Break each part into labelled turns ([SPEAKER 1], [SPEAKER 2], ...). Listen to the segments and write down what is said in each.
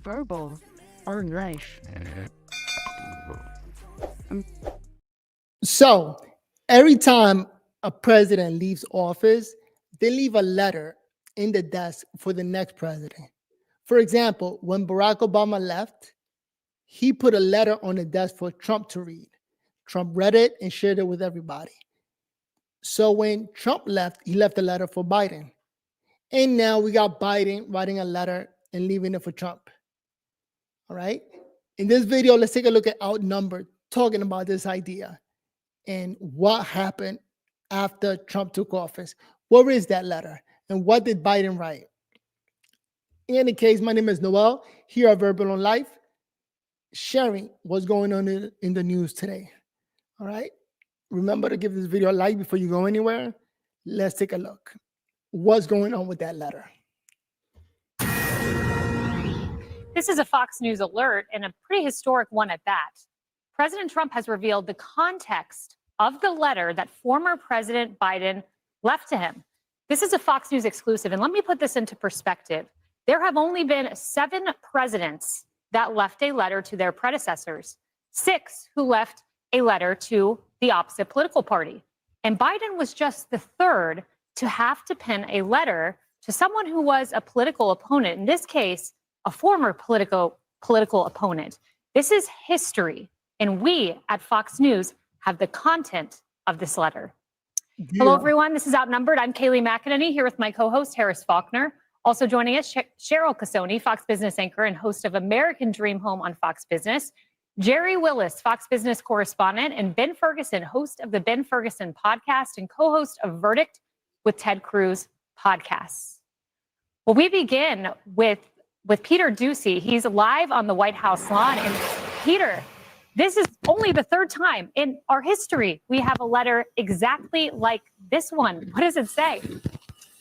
[SPEAKER 1] verbal or life.
[SPEAKER 2] So every time a president leaves office, they leave a letter in the desk for the next president. For example, when Barack Obama left, he put a letter on the desk for Trump to read. Trump read it and shared it with everybody. So when Trump left, he left a letter for Biden. And now we got Biden writing a letter and leaving it for Trump. All right. In this video, let's take a look at Outnumbered talking about this idea and what happened after Trump took office. Where is that letter? And what did Biden write? In any case, my name is Noel, here at Verbal on Life, sharing what's going on in the news today. All right. Remember to give this video a like before you go anywhere. Let's take a look. What's going on with that letter?
[SPEAKER 3] This is a Fox News alert, and a pretty historic one at that. President Trump has revealed the context of the letter that former President Biden left to him. This is a Fox News exclusive, and let me put this into perspective. There have only been 7 presidents that left a letter to their predecessors, 6 who left a letter to the opposite political party. And Biden was just the 3rd to have to pen a letter to someone who was a political opponent, in this case, a former political opponent. This is history, and we at Fox News have the content of this letter. Yeah. Hello, everyone. This is Outnumbered. I'm Kayleigh McEnany here with my co-host, Harris Faulkner. Also joining us, Cheryl Casoni, Fox Business anchor and host of American Dream Home on Fox Business, Jerry Willis, Fox Business correspondent, and Ben Ferguson, host of the Ben Ferguson podcast and co-host of Verdict with Ted Cruz podcasts. Well, we begin with Peter Doocy. He's live on the White House lawn. And Peter, this is only the 3rd time in our history we have a letter exactly like this one. What does it say?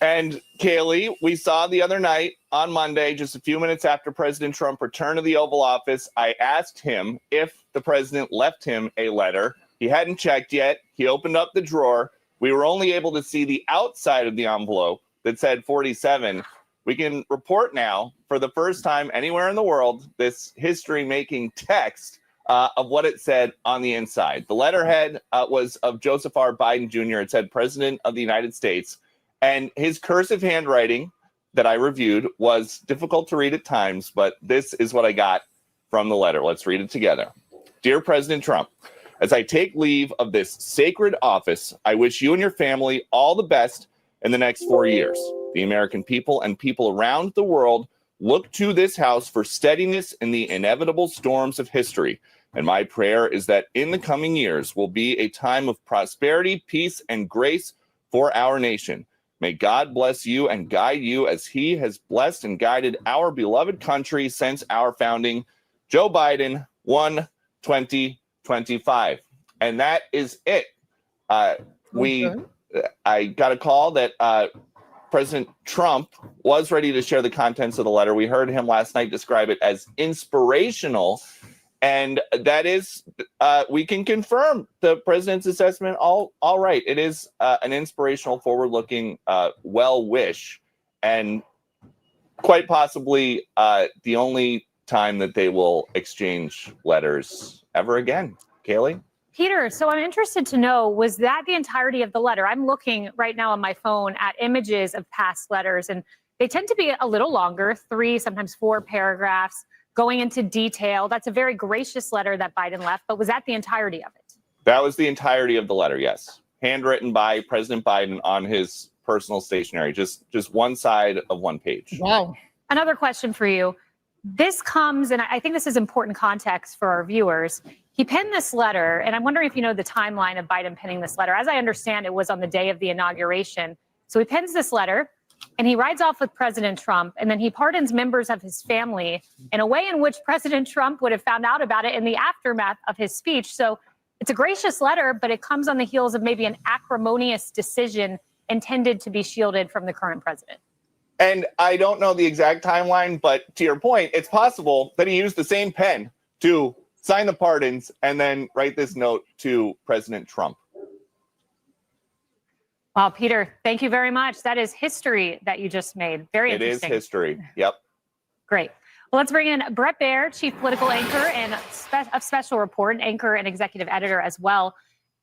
[SPEAKER 4] And Kayleigh, we saw the other night on Monday, just a few minutes after President Trump returned to the Oval Office, I asked him if the president left him a letter. He hadn't checked yet. He opened up the drawer. We were only able to see the outside of the envelope that said 47. We can report now, for the first time anywhere in the world, this history-making text of what it said on the inside. The letterhead was of Joseph R. Biden Jr. It said President of the United States. And his cursive handwriting that I reviewed was difficult to read at times, but this is what I got from the letter. Let's read it together. Dear President Trump, as I take leave of this sacred office, I wish you and your family all the best in the next 4 years. The American people and people around the world look to this house for steadiness in the inevitable storms of history. And my prayer is that in the coming years will be a time of prosperity, peace, and grace for our nation. May God bless you and guide you as he has blessed and guided our beloved country since our founding. Joe Biden, 1/2025. And that is it. I got a call that President Trump was ready to share the contents of the letter. We heard him last night describe it as inspirational. And that is, we can confirm the president's assessment. All right. It is an inspirational, forward-looking well-wish, and quite possibly the only time that they will exchange letters ever again. Kayleigh?
[SPEAKER 3] Peter, so I'm interested to know, was that the entirety of the letter? I'm looking right now on my phone at images of past letters, and they tend to be a little longer, 3, sometimes 4 paragraphs, going into detail. That's a very gracious letter that Biden left, but was that the entirety of it?
[SPEAKER 4] That was the entirety of the letter, yes. Handwritten by President Biden on his personal stationery, just one side of one page.
[SPEAKER 2] Wow.
[SPEAKER 3] Another question for you. This comes, and I think this is important context for our viewers. He penned this letter, and I'm wondering if you know the timeline of Biden penning this letter. As I understand, it was on the day of the inauguration. So he pens this letter, and he rides off with President Trump, and then he pardons members of his family in a way in which President Trump would have found out about it in the aftermath of his speech. So it's a gracious letter, but it comes on the heels of maybe an acrimonious decision intended to be shielded from the current president.
[SPEAKER 4] And I don't know the exact timeline, but to your point, it's possible that he used the same pen to sign the pardons and then write this note to President Trump.
[SPEAKER 3] Wow, Peter, thank you very much. That is history that you just made. Very interesting.
[SPEAKER 4] It is history. Yep.
[SPEAKER 3] Great. Well, let's bring in Brett Baer, chief political anchor and of Special Report, anchor and executive editor as well.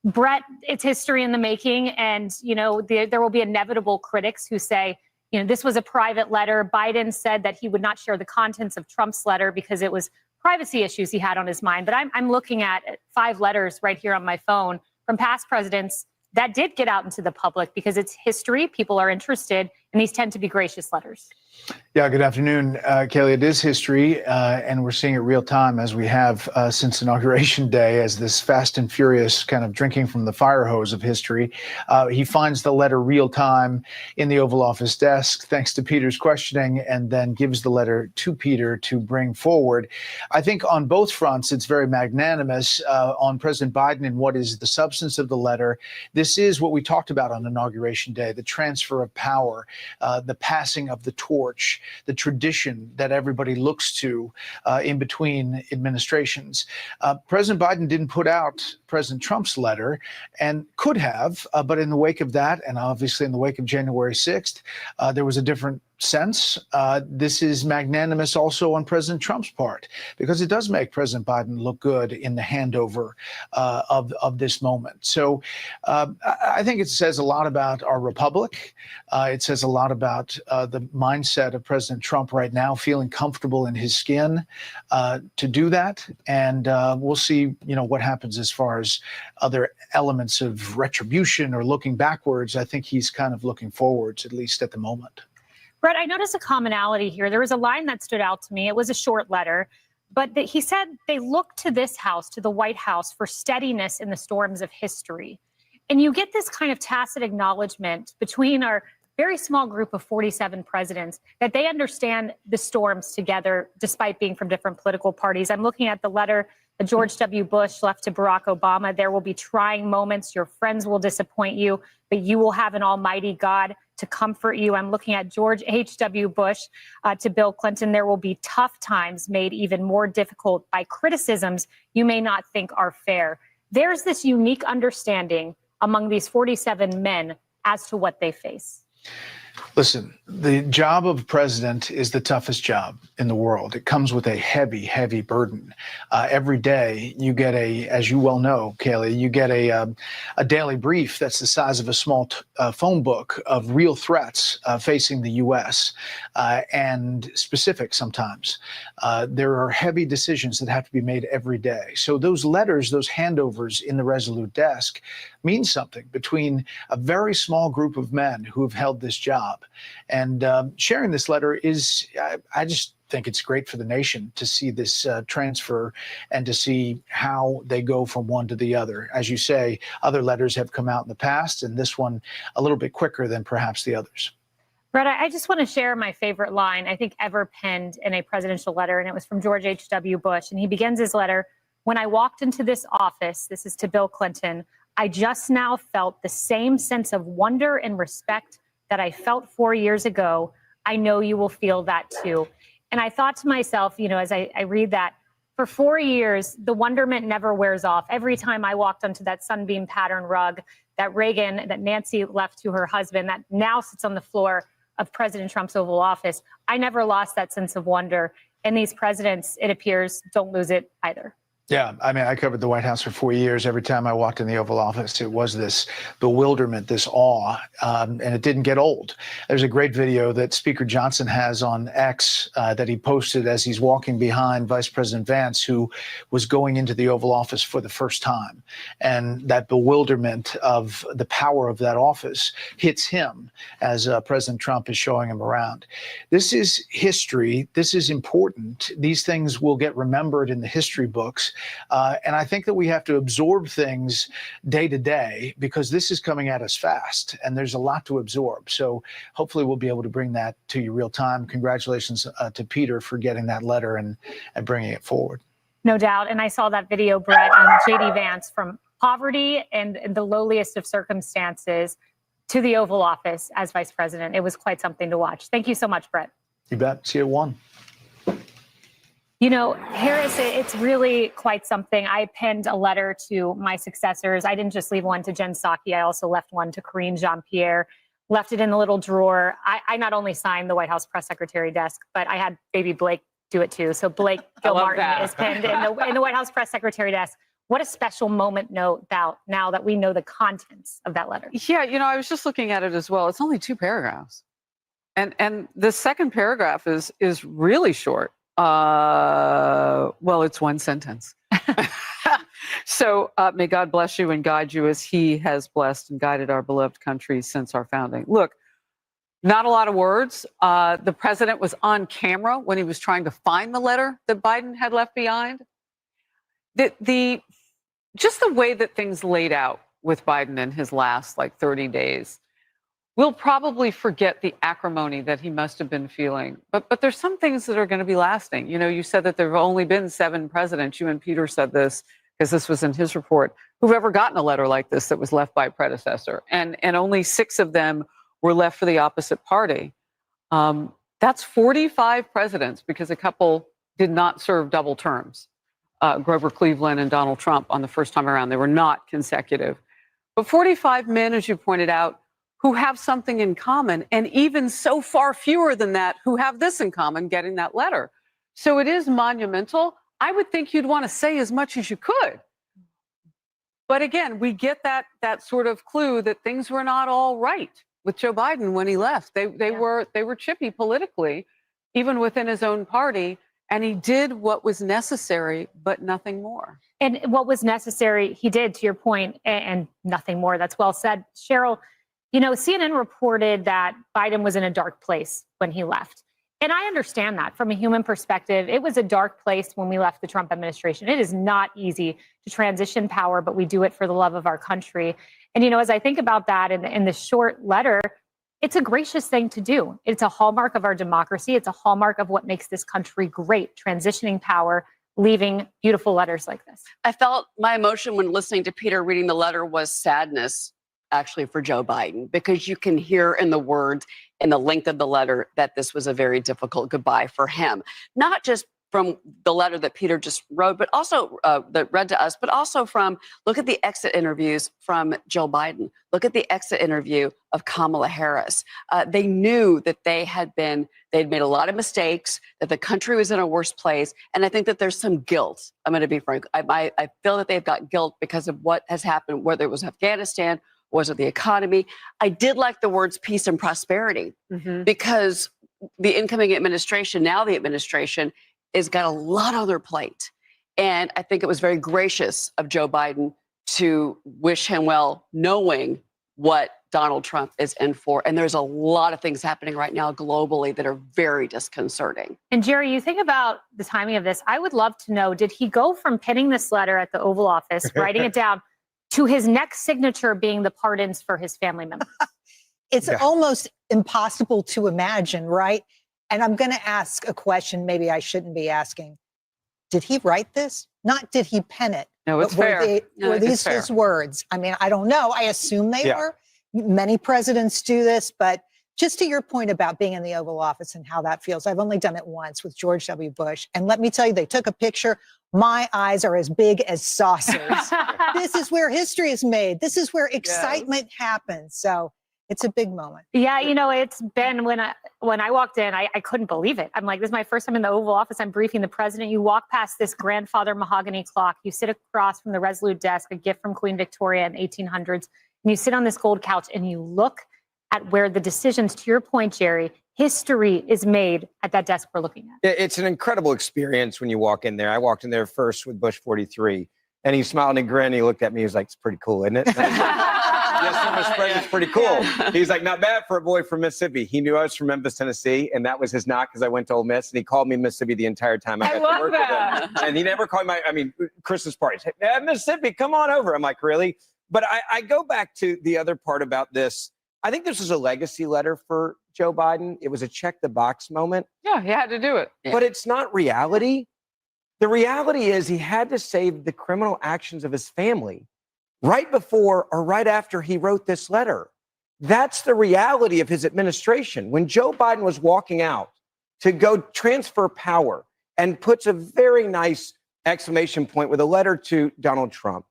[SPEAKER 3] Brett, it's history in the making, and there will be inevitable critics who say, this was a private letter. Biden said that he would not share the contents of Trump's letter because it was privacy issues he had on his mind. But I'm looking at 5 letters right here on my phone from past presidents that did get out into the public because it's history. People are interested, and these tend to be gracious letters.
[SPEAKER 5] Yeah, good afternoon, Kaylee. It is history, and we're seeing it real time as we have since Inauguration Day, as this fast and furious kind of drinking from the fire hose of history. He finds the letter real time in the Oval Office desk, thanks to Peter's questioning, and then gives the letter to Peter to bring forward. I think on both fronts, it's very magnanimous on President Biden and what is the substance of the letter. This is what we talked about on Inauguration Day, the transfer of power, the passing of the torch, the tradition that everybody looks to in between administrations. President Biden didn't put out President Trump's letter and could have, but in the wake of that, and obviously in the wake of January 6th, there was a different sense. This is magnanimous also on President Trump's part, because it does make President Biden look good in the handover of this moment. So I think it says a lot about our republic. It says a lot about the mindset of President Trump right now, feeling comfortable in his skin to do that. And we'll see, what happens as far as other elements of retribution or looking backwards. I think he's kind of looking forwards, at least at the moment.
[SPEAKER 3] Brett, I noticed a commonality here. There was a line that stood out to me. It was a short letter, but he said they look to this house, to the White House, for steadiness in the storms of history. And you get this kind of tacit acknowledgement between our very small group of 47 presidents that they understand the storms together, despite being from different political parties. I'm looking at the letter that George W. Bush left to Barack Obama. There will be trying moments. Your friends will disappoint you, but you will have an almighty God to comfort you. I'm looking at George H.W. Bush to Bill Clinton. There will be tough times made even more difficult by criticisms you may not think are fair. There's this unique understanding among these 47 men as to what they face.
[SPEAKER 5] Listen, the job of president is the toughest job in the world. It comes with a heavy, heavy burden. Every day you get as you well know, Kaylee, you get a daily brief that's the size of a small phone book of real threats facing the U.S. And specific sometimes. There are heavy decisions that have to be made every day. So those letters, those handovers in the Resolute desk mean something between a very small group of men who have held this job. And sharing this letter is, I just think it's great for the nation to see this transfer and to see how they go from one to the other. As you say, other letters have come out in the past, and this one a little bit quicker than perhaps the others.
[SPEAKER 3] Brett, I just want to share my favorite line, I think, ever penned in a presidential letter, and it was from George H.W. Bush. And he begins his letter, "When I walked into this office," this is to Bill Clinton, "I just now felt the same sense of wonder and respect that I felt 4 years ago. I know you will feel that too." And I thought to myself, as I read that, for 4 years, the wonderment never wears off. Every time I walked onto that sunbeam pattern rug that Nancy left to her husband, that now sits on the floor of President Trump's Oval Office, I never lost that sense of wonder. And these presidents, it appears, don't lose it either.
[SPEAKER 5] Yeah, I mean, I covered the White House for 4 years. Every time I walked in the Oval Office, it was this bewilderment, this awe, and it didn't get old. There's a great video that Speaker Johnson has on X that he posted as he's walking behind Vice President Vance, who was going into the Oval Office for the first time. And that bewilderment of the power of that office hits him as President Trump is showing him around. This is history. This is important. These things will get remembered in the history books. And I think that we have to absorb things day to day, because this is coming at us fast and there's a lot to absorb. So hopefully we'll be able to bring that to you real time. Congratulations to Peter for getting that letter and bringing it forward.
[SPEAKER 3] No doubt. And I saw that video, Brett, on J.D. Vance, from poverty and the lowliest of circumstances to the Oval Office as vice president. It was quite something to watch. Thank you so much, Brett.
[SPEAKER 5] You bet. See you at 1.
[SPEAKER 3] Harris, it's really quite something. I penned a letter to my successors. I didn't just leave one to Jen Psaki. I also left one to Karine Jean-Pierre, left it in the little drawer. I not only signed the White House press secretary desk, but I had baby Blake do it too. So Blake Gilmartin is pinned in the White House press secretary desk. What a special moment note now that we know the contents of that letter.
[SPEAKER 6] Yeah, I was just looking at it as well. It's only 2 paragraphs. And the second paragraph is really short. Well, it's 1 sentence. So may God bless you and guide you as he has blessed and guided our beloved country since our founding. Look, not a lot of words. The president was on camera when he was trying to find the letter that Biden had left behind. Just the way that things laid out with Biden in his last 30 days, we'll probably forget the acrimony that he must have been feeling. But there's some things that are going to be lasting. You said that there have only been 7 presidents. You and Peter said this because this was in his report, who've ever gotten a letter like this that was left by a predecessor. And only 6 of them were left for the opposite party. That's 45 presidents because a couple did not serve double terms. Grover Cleveland and Donald Trump on the first time around. They were not consecutive. But 45 men, as you pointed out, who have something in common, and even so far fewer than that who have this in common, getting that letter. So it is monumental. I would think you'd want to say as much as you could. But again, we get that sort of clue that things were not all right with Joe Biden when he left. They were chippy politically, even within his own party. And he did what was necessary, but nothing more.
[SPEAKER 3] And what was necessary, he did, to your point, and nothing more. That's well said. Cheryl, CNN reported that Biden was in a dark place when he left. And I understand that from a human perspective. It was a dark place when we left the Trump administration. It is not easy to transition power, but we do it for the love of our country. And, as I think about that in the short letter, it's a gracious thing to do. It's a hallmark of our democracy. It's a hallmark of what makes this country great, transitioning power, leaving beautiful letters like this.
[SPEAKER 7] I felt my emotion when listening to Peter reading the letter was sadness, actually, for Joe Biden, because you can hear in the words, in the length of the letter, that this was a very difficult goodbye for him. Not just from the letter that Peter just wrote, but also that read to us, but also from, look at the exit interviews from Joe Biden. Look at the exit interview of Kamala Harris. They knew that they'd made a lot of mistakes, that the country was in a worse place. And I think that there's some guilt. I'm going to be frank. I feel that they've got guilt because of what has happened, whether it was Afghanistan, was it the economy. I did like the words peace and prosperity because the incoming administration, now the administration, has got a lot on their plate. And I think it was very gracious of Joe Biden to wish him well, knowing what Donald Trump is in for. And there's a lot of things happening right now globally that are very disconcerting.
[SPEAKER 3] And Jerry, you think about the timing of this. I would love to know, did he go from penning this letter at the Oval Office, writing it down, to his next signature being the pardons for his family members?
[SPEAKER 8] It's almost impossible to imagine, right? And I'm going to ask a question maybe I shouldn't be asking. Did he write this? Not did he pen it?
[SPEAKER 6] No, it's fair.
[SPEAKER 8] Were these his words? I mean, I don't know. I assume they were. Many presidents do this, but just to your point about being in the Oval Office and how that feels, I've only done it once with George W. Bush. And let me tell you, they took a picture. My eyes are as big as saucers. This is where history is made. This is where excitement happens. So it's a big moment.
[SPEAKER 3] Yeah, it's been when I walked in, I couldn't believe it. I'm like, this is my first time in the Oval Office. I'm briefing the president. You walk past this grandfather mahogany clock. You sit across from the Resolute desk, a gift from Queen Victoria in the 1800s. And you sit on this gold couch and you look at where the decisions, to your point, Jerry, history is made at that desk we're looking at.
[SPEAKER 9] It's an incredible experience when you walk in there. I walked in there first with Bush 43, and he smiled and grinned. He looked at me. He was like, "It's pretty cool, isn't it?" Yes, Mr. President, it's pretty cool. He's like, "Not bad for a boy from Mississippi." He knew I was from Memphis, Tennessee, and that was his knock because I went to Ole Miss, and he called me Mississippi the entire time I got to work with him. And he never called Christmas parties. Hey, Mississippi, come on over. I'm like, really? But I go back to the other part about this. I think this is a legacy letter for Joe Biden. It was a check the box moment.
[SPEAKER 6] Yeah, he had to do it.
[SPEAKER 9] But it's not reality. The reality is he had to save the criminal actions of his family right before or right after he wrote this letter. That's the reality of his administration. When Joe Biden was walking out to go transfer power and puts a very nice exclamation point with a letter to Donald Trump,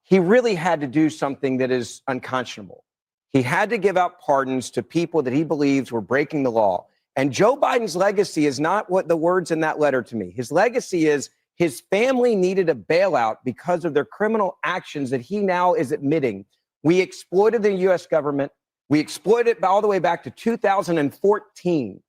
[SPEAKER 9] he really had to do something that is unconscionable. He had to give out pardons to people that he believes were breaking the law. And Joe Biden's legacy is not what the words in that letter to me. His legacy is his family needed a bailout because of their criminal actions that he now is admitting. We exploited the U.S. government. We exploited it all the way back to 2014.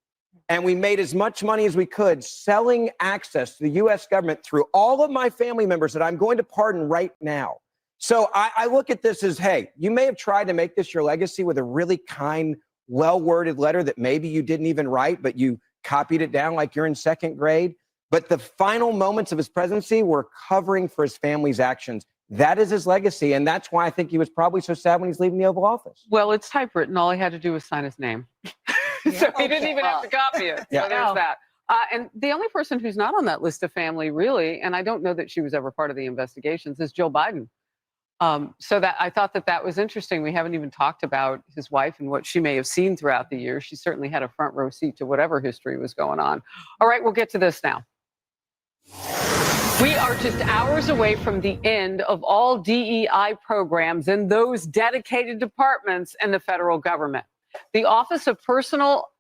[SPEAKER 9] And we made as much money as we could selling access to the U.S. government through all of my family members that I'm going to pardon right now. So I look at this as, hey, you may have tried to make this your legacy with a really kind, well-worded letter that maybe you didn't even write, but you copied it down like you're in second grade. But the final moments of his presidency were covering for his family's actions. That is his legacy. And that's why I think he was probably so sad when he's leaving the Oval Office.
[SPEAKER 6] Well, it's typewritten. All he had to do was sign his name. So he didn't even have to copy it.
[SPEAKER 9] Yeah.
[SPEAKER 6] So there's that. And the only person who's not on that list of family, really, and I don't know that she was ever part of the investigations, is Jill Biden. So that I thought that was interesting. We haven't even talked about his wife and what she may have seen throughout the years. She certainly had a front row seat to whatever history was going on. All right, we'll get to this now. We are just hours away from the end of all DEI programs in those dedicated departments in the federal government. The Office of Personnel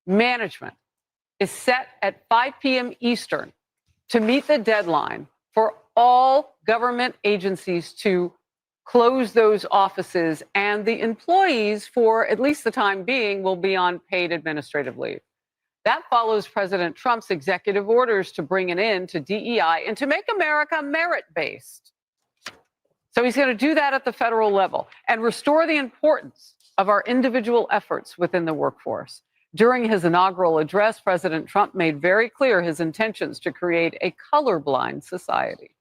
[SPEAKER 6] Management is set at 5 p.m. Eastern to meet the deadline for all government agencies to close those offices, and the employees, for at least the time being, will be on paid administrative leave. That follows President Trump's executive orders to bring an end to DEI and to make America merit-based. So he's going to do that at the federal level and restore the importance of our individual efforts within the workforce. During his inaugural address, President Trump made very clear his intentions to create a colorblind society.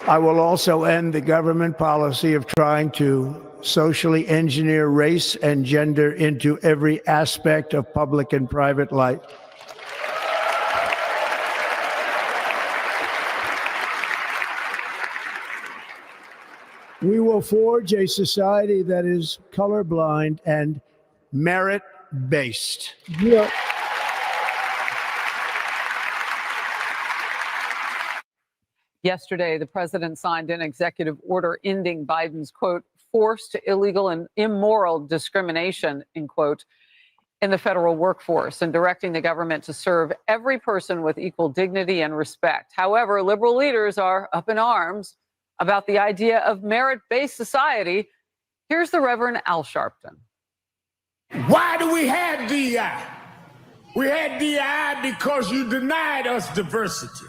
[SPEAKER 10] I will also end the government policy of trying to socially engineer race and gender into every aspect of public and private life. We will forge a society that is colorblind and merit-based. Yeah.
[SPEAKER 6] Yesterday, the president signed an executive order ending Biden's, quote, forced, illegal, and immoral discrimination, end quote, in the federal workforce and directing the government to serve every person with equal dignity and respect. However, liberal leaders are up in arms about the idea of merit-based society. Here's the Reverend Al Sharpton.
[SPEAKER 11] Why do we have DEI? We had DEI because you denied us diversity.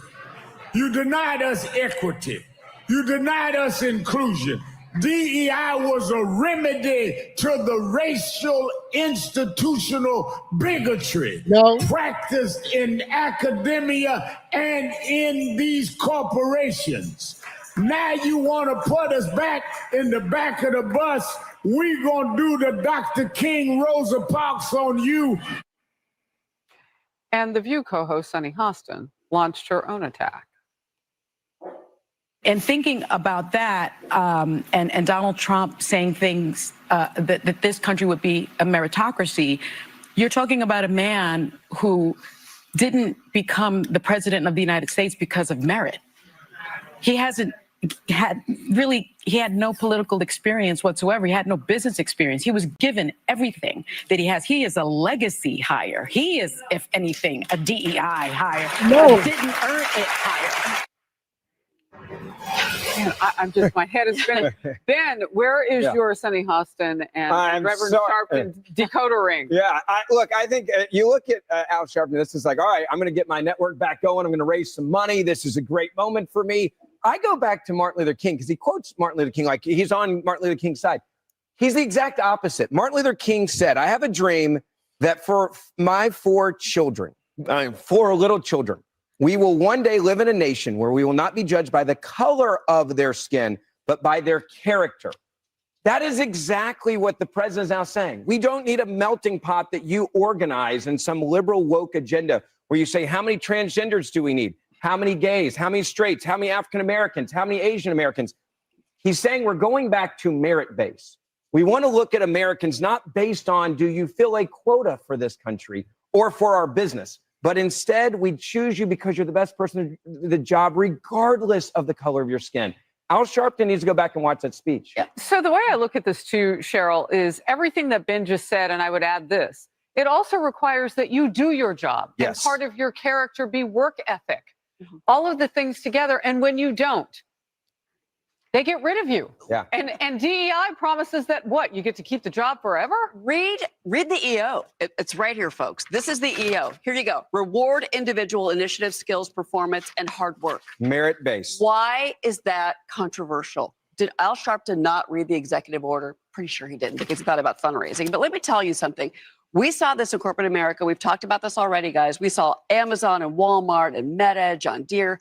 [SPEAKER 11] You denied us equity. You denied us inclusion. DEI was a remedy to the racial institutional bigotry practiced in academia and in these corporations. Now you want to put us back in the back of the bus. We're going to do the Dr. King Rosa Parks on you.
[SPEAKER 6] And The View co-host Sunny Hostin launched her own attack.
[SPEAKER 1] And thinking about that, and Donald Trump saying things that this country would be a meritocracy, you're talking about a man who didn't become the president of the United States because of merit. He hasn't had he had no political experience whatsoever. He had no business experience. He was given everything that he has. He is a legacy hire. He is, if anything, a DEI hire.
[SPEAKER 2] No.
[SPEAKER 1] He didn't earn it hire.
[SPEAKER 6] Man, I'm just, my head is spinning. Ben, where is your Sunny Hostin and Reverend Sharpton decoder ring?
[SPEAKER 9] Yeah, I think you look at Al Sharpton, this is like, all right, I'm going to get my network back going. I'm going to raise some money. This is a great moment for me. I go back to Martin Luther King because he quotes Martin Luther King like he's on Martin Luther King's side. He's the exact opposite. Martin Luther King said, I have a dream that for my 4 children, 4 little children, we will one day live in a nation where we will not be judged by the color of their skin, but by their character. That is exactly what the president is now saying. We don't need a melting pot that you organize in some liberal woke agenda where you say, how many transgenders do we need? How many gays? How many straights? How many African Americans? How many Asian Americans? He's saying we're going back to merit base. We want to look at Americans not based on, do you fill a quota for this country or for our business? But instead, we choose you because you're the best person to do the job, regardless of the color of your skin. Al Sharpton needs to go back and watch that speech.
[SPEAKER 6] So the way I look at this too, Cheryl, is everything that Ben just said, and I would add this. it also requires that you do your job.
[SPEAKER 9] Yes.
[SPEAKER 6] And part of your character be work ethic. All of the things together. And when you don't, they get rid of you.
[SPEAKER 9] Yeah.
[SPEAKER 6] And DEI promises that what? You get to keep the job forever?
[SPEAKER 7] Read the EO. It's right here, folks. This is the EO. Here you go. Reward individual initiative, skills, performance, and hard work.
[SPEAKER 9] Merit-based.
[SPEAKER 7] Why is that controversial? Did Al Sharpton not read the executive order? Pretty sure he didn't, because it's not about fundraising. But let me tell you something. We saw this in corporate America. We've talked about this already, guys. We saw Amazon and Walmart and Meta, John Deere,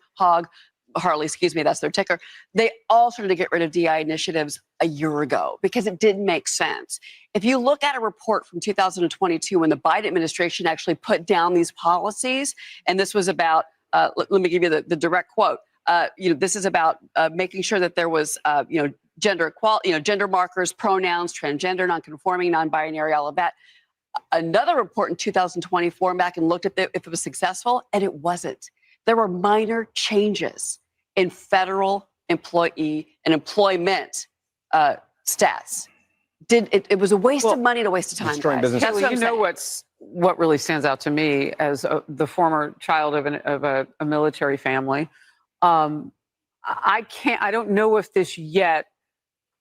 [SPEAKER 7] Harley, excuse me, that's their ticker. They all started to get rid of DI initiatives a year ago because it didn't make sense. If you look at a report from 2022 when the Biden administration actually put down these policies, and this was about, let me give you the direct quote. This is about making sure that there was, gender equality, gender markers, pronouns, transgender, nonconforming, non-binary, all of that. Another report in 2024 back and looked at if it was successful, and it wasn't. There were minor changes in federal employee and employment stats. It was a waste of money and a waste of time.
[SPEAKER 9] Destroying business.
[SPEAKER 6] Kelly, you know what really stands out to me as the former child of a military family. I don't know if this yet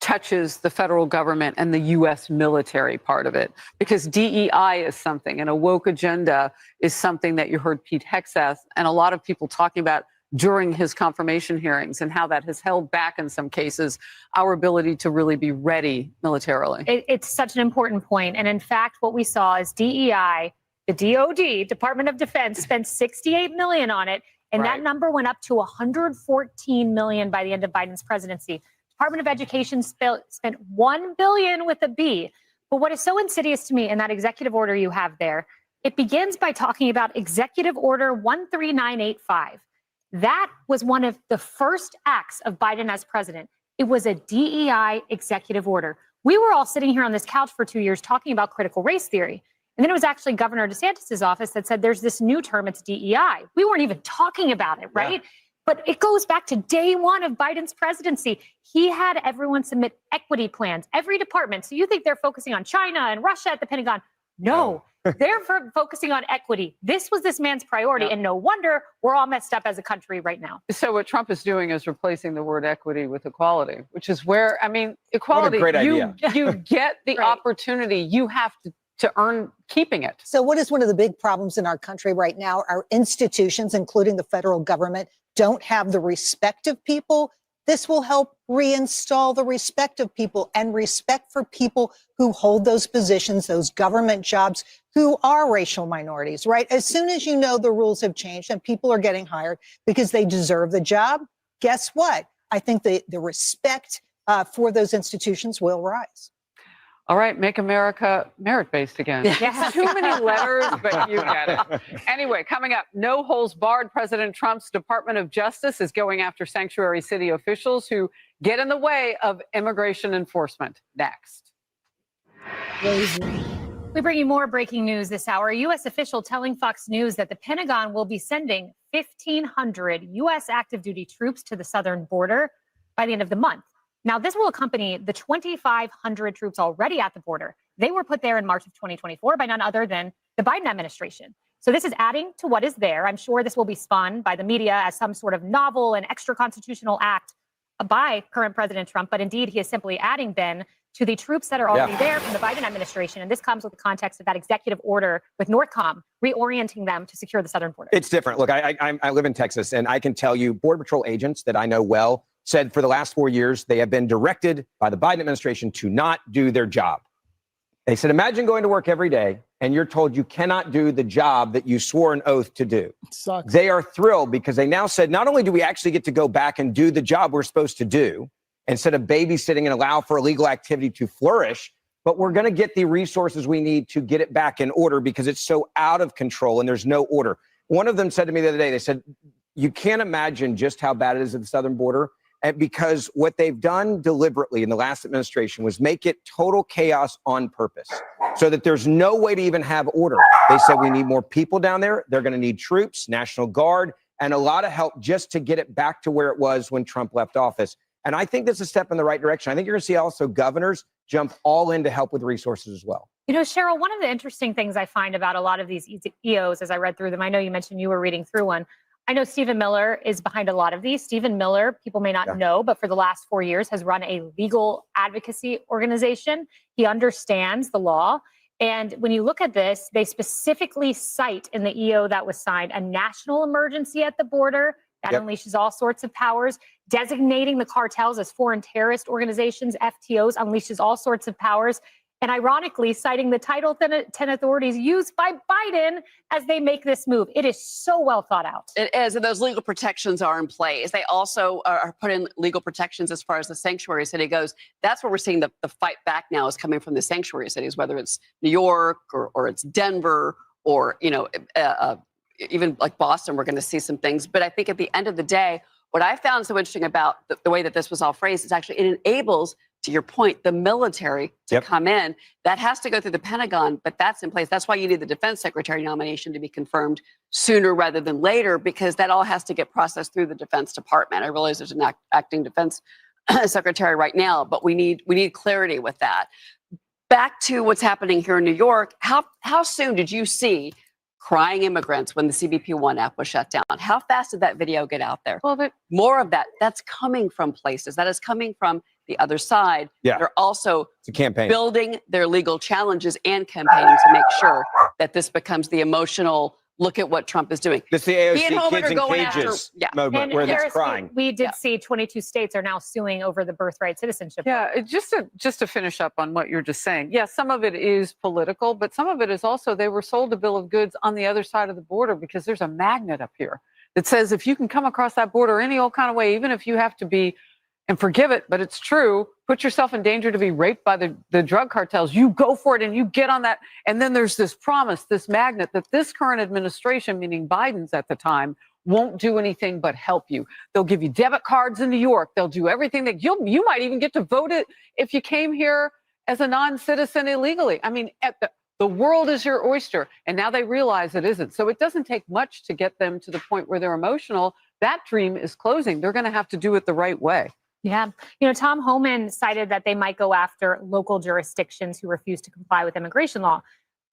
[SPEAKER 6] touches the federal government and the U.S. military part of it, because DEI is something, and a woke agenda is something that you heard Pete Hegseth and a lot of people talking about during his confirmation hearings, and how that has held back in some cases our ability to really be ready militarily.
[SPEAKER 3] It's such an important point. And in fact, what we saw is DEI, the DOD, Department of Defense, spent $68 million on it. And that number went up to $114 million by the end of Biden's presidency. Department of Education spent $1 billion with a B. But what is so insidious to me in that executive order you have there, it begins by talking about Executive Order 13985. That was one of the first acts of Biden as president. It was a DEI executive order. We were all sitting here on this couch for 2 years talking about critical race theory. And then it was actually Governor DeSantis' office that said there's this new term, it's DEI. We weren't even talking about it, right? Yeah. But it goes back to day one of Biden's presidency. He had everyone submit equity plans, every department. So you think they're focusing on China and Russia at the Pentagon? No, they're focusing on equity. This was this man's priority. And no wonder we're all messed up as a country right now.
[SPEAKER 6] So what Trump is doing is replacing the word equity with equality, which is where, I mean, equality,
[SPEAKER 9] what a great idea.
[SPEAKER 6] You get the opportunity, you have to earn keeping it.
[SPEAKER 8] So what is one of the big problems in our country right now? Our institutions, including the federal government, don't have the respect of people. This will help reinstall the respect of people and respect for people who hold those positions, those government jobs, who are racial minorities, right? As soon as you know the rules have changed and people are getting hired because they deserve the job, guess what? I think the respect for those institutions will rise.
[SPEAKER 6] All right, make America merit-based again.
[SPEAKER 3] Yes.
[SPEAKER 6] Too many letters, but you get it. Anyway, coming up, no holds barred. President Trump's Department of Justice is going after sanctuary city officials who get in the way of immigration enforcement. Next.
[SPEAKER 3] We bring you more breaking news this hour. A U.S. official telling Fox News that the Pentagon will be sending 1,500 U.S. active duty troops to the southern border by the end of the month. Now, this will accompany the 2,500 troops already at the border. They were put there in March of 2024 by none other than the Biden administration. So this is adding to what is there. I'm sure this will be spun by the media as some sort of novel and extra constitutional act by current President Trump. But indeed, he is simply adding then to the troops that are already there from the Biden administration. And this comes with the context of that executive order with NORTHCOM, reorienting them to secure the southern border.
[SPEAKER 9] It's different. Look, I live in Texas, and I can tell you Border Patrol agents that I know well said for the last 4 years, they have been directed by the Biden administration to not do their job. They said, imagine going to work every day and you're told you cannot do the job that you swore an oath to do.
[SPEAKER 2] Sucks.
[SPEAKER 9] They are thrilled because they now said, not only do we actually get to go back and do the job we're supposed to do, instead of babysitting and allow for illegal activity to flourish, but we're going to get the resources we need to get it back in order because it's so out of control and there's no order. One of them said to me the other day, they said, you can't imagine just how bad it is at the southern border. And because what they've done deliberately in the last administration was make it total chaos on purpose so that there's no way to even have order. They said we need more people down there. They're going to need troops, National Guard, and a lot of help just to get it back to where it was when Trump left office. And I think that's a step in the right direction. I think you're going to see also governors jump all in to help with resources as well.
[SPEAKER 3] You know, Cheryl, one of the interesting things I find about a lot of these EOs as I read through them, I know you mentioned you were reading through one. I know Stephen Miller is behind a lot of these. Stephen Miller, people may not know, but for the last 4 years has run a legal advocacy organization. He understands the law. And when you look at this, they specifically cite in the EO that was signed a national emergency at the border that unleashes all sorts of powers. Designating the cartels as foreign terrorist organizations, FTOs, unleashes all sorts of powers. And ironically, citing the Title 10 authorities used by Biden as they make this move. It is so well thought out.
[SPEAKER 7] It is, and those legal protections are in place. They also are put in legal protections as far as the sanctuary city goes. That's where we're seeing the fight back now is coming from the sanctuary cities, whether it's New York or it's Denver or, even like Boston, we're going to see some things. But I think at the end of the day, what I found so interesting about the way that this was all phrased is actually it enables, to your point, the military to come in. That has to go through the Pentagon, but that's in place. That's why you need the defense secretary nomination to be confirmed sooner rather than later, because that all has to get processed through the Defense Department. I realize there's an acting defense secretary right now, but we need clarity with that. Back to what's happening here in New York. How soon did you see crying immigrants when the CBP1 app was shut down? How fast did that video get out there?
[SPEAKER 6] Well,
[SPEAKER 7] more of that's coming from places. That is coming from the other side. They're also
[SPEAKER 9] it's a campaign.
[SPEAKER 7] Building their legal challenges and campaigning to make sure that this becomes the emotional, look at what Trump is doing.
[SPEAKER 9] This is the AOC kids in cages moment
[SPEAKER 3] And
[SPEAKER 9] where
[SPEAKER 3] Harris,
[SPEAKER 9] that's crying.
[SPEAKER 3] We did see 22 states are now suing over the birthright citizenship.
[SPEAKER 6] Yeah, just to finish up on what you're just saying. Yeah, some of it is political, but some of it is also they were sold a bill of goods on the other side of the border because there's a magnet up here that says if you can come across that border any old kind of way, even if you have to be, and forgive it, but it's true, put yourself in danger to be raped by the drug cartels, you go for it and you get on that. And then there's this promise, this magnet that this current administration, meaning Biden's at the time, won't do anything but help you. They'll give you debit cards in New York. They'll do everything that you might even get to vote it if you came here as a non-citizen illegally. I mean, the world is your oyster. And now they realize it isn't. So it doesn't take much to get them to the point where they're emotional. That dream is closing. They're going to have to do it the right way.
[SPEAKER 3] Yeah. You know, Tom Homan cited that they might go after local jurisdictions who refuse to comply with immigration law.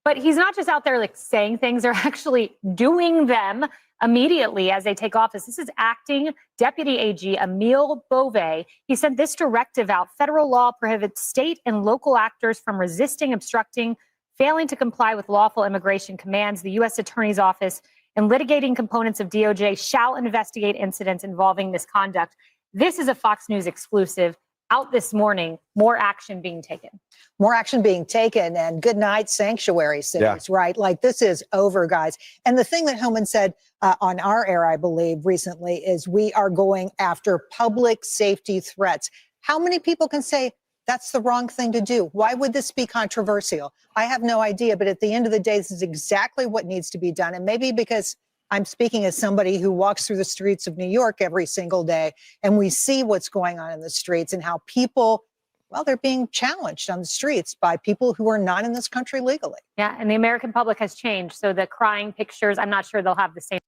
[SPEAKER 3] But he's not just out there like saying things, they're actually doing them immediately as they take office. This is acting Deputy AG Emile Beauvais. He sent this directive out. Federal law prohibits state and local actors from resisting, obstructing, failing to comply with lawful immigration commands. The U.S. Attorney's Office and litigating components of DOJ shall investigate incidents involving misconduct. This is a Fox News exclusive out this morning. More action being taken.
[SPEAKER 8] More action being taken, and good night, sanctuary cities, right? Like, this is over, guys. And the thing that Homan said on our air, I believe, recently is we are going after public safety threats. How many people can say that's the wrong thing to do? Why would this be controversial? I have no idea. But at the end of the day, this is exactly what needs to be done. And maybe because I'm speaking as somebody who walks through the streets of New York every single day, and we see what's going on in the streets and how people, well, they're being challenged on the streets by people who are not in this country legally.
[SPEAKER 3] Yeah, and the American public has changed. So the crying pictures, I'm not sure they'll have the same.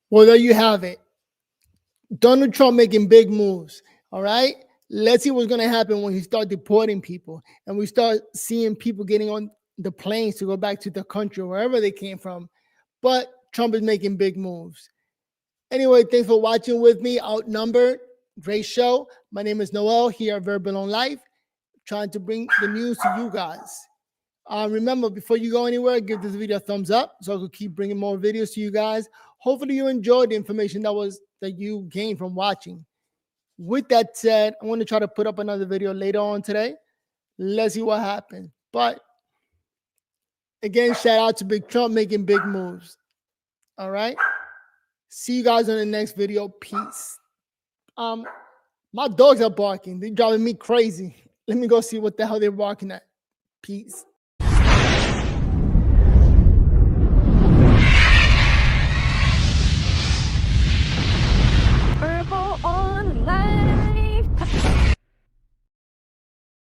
[SPEAKER 2] Well, there you have it. Donald Trump making big moves. All right. Let's see what's going to happen when he starts deporting people and we start seeing people getting on the planes to go back to the country, wherever they came from. But Trump is making big moves. Anyway, thanks for watching with me. Outnumbered. Great show. My name is Noel here at Verbal on Life, trying to bring the news to you guys. Remember, before you go anywhere, give this video a thumbs up so I could keep bringing more videos to you guys. Hopefully you enjoyed the information that you gained from watching. With that said, I want to try to put up another video later on today. Let's see what happens. But again, shout out to Big Trump making big moves. All right. See you guys on the next video. Peace. My dogs are barking. They're driving me crazy. Let me go see what the hell they're barking at. Peace.